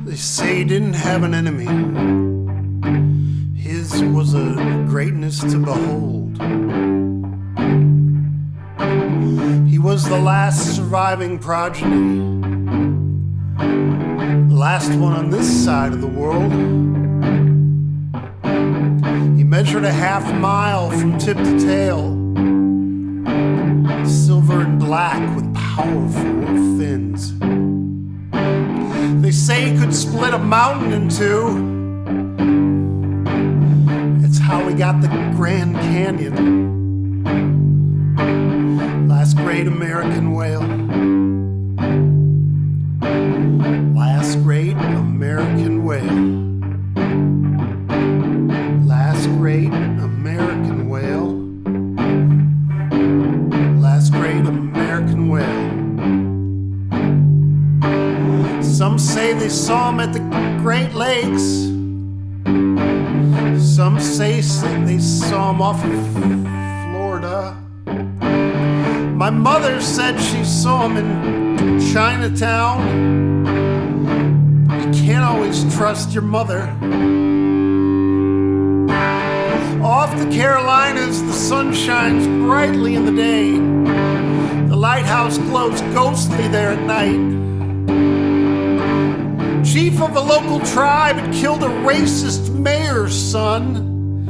They say he didn't have an enemy. His was a greatness to behold. He was the last surviving progeny, the last one on this side of the world. He measured a half mile from tip to tail, silver and black with powerful fins. They say he could split a mountain in two. It's how he got the Grand Canyon. Last great American whale. Last great American whale. Last great American whale. Last great American whale. Some say they saw him at the Great Lakes. Some say they saw him off of Florida. My mother said she saw him in Chinatown. You can't always trust your mother. Off the Carolinas, the sun shines brightly in the day. The lighthouse glows ghostly there at night. Chief of a local tribe had killed a racist mayor's son,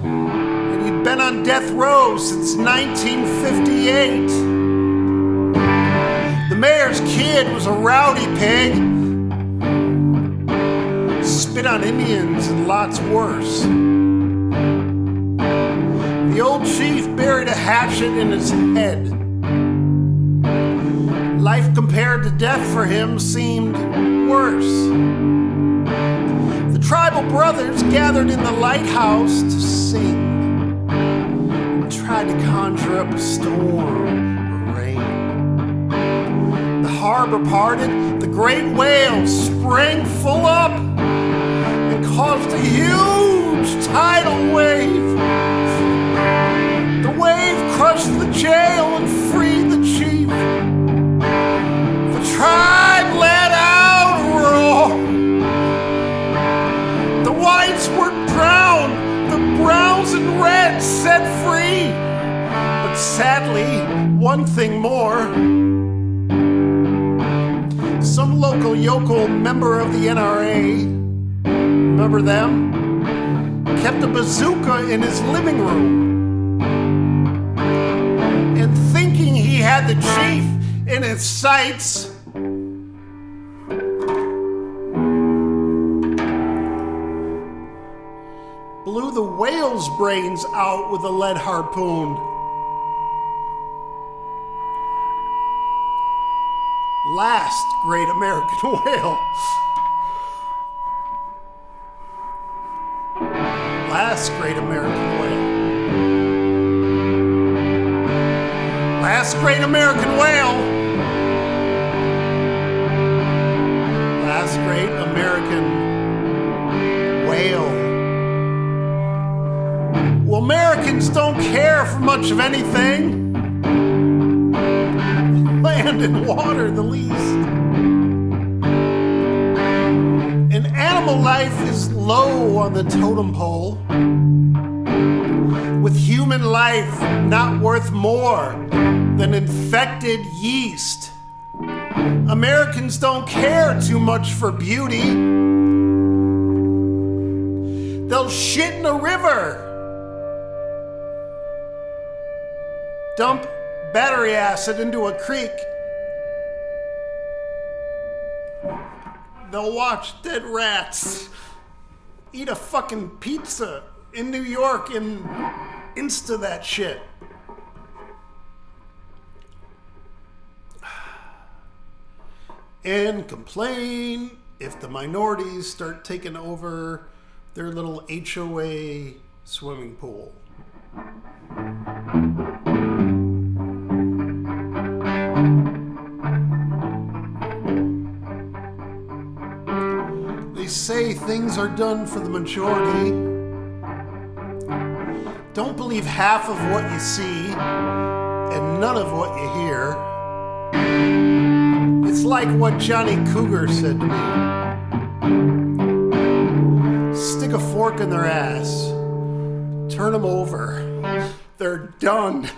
and he'd been on death row since 1958. The mayor's kid was a rowdy pig, spit on Indians and lots worse. The old chief buried a hatchet in his head. Life compared to death for him seemed worse. The tribal brothers gathered in the lighthouse to sing and tried to conjure up a storm or rain. The harbor parted, the great whale sprang full up and caused a huge tidal wave. The wave crushed the jail and freed the chief. The tribe let out a roar. The whites were drowned, the browns and reds set free. But sadly, one thing more. Some local yokel member of the NRA, remember them? Kept a bazooka in his living room. And thinking he had the chief in his sights, blew the whale's brains out with a lead harpoon. Last great American whale. Last great American whale. Last great American whale. Last great American whale. Well, Americans don't care for much of anything. Land and water, the least. And animal life is low on the totem pole, with human life not worth more than infected yeast. Americans don't care too much for beauty. They'll shit in a river, dump battery acid into a creek. They'll watch dead rats eat a fucking pizza in New York and Insta that shit. And complain if the minorities start taking over their little HOA swimming pool. They say things are done for the majority. Don't believe half of what you see and none of what you hear. It's like what Johnny Cougar said to me. Stick a fork in their ass. Turn them over. They're done.